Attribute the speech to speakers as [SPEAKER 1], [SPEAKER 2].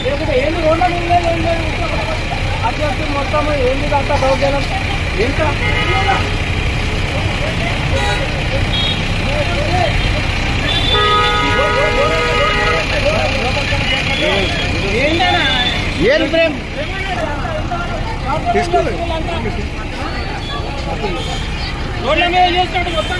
[SPEAKER 1] లేకపోతే ఏంది రోడ్ల అధ్యక్షుడు మొత్తం ఏంది అంతా దౌర్జన్యం ఎంత
[SPEAKER 2] ఏం ప్రేమ్
[SPEAKER 1] రోడ్ల మీద చేసినట్టు మొత్తం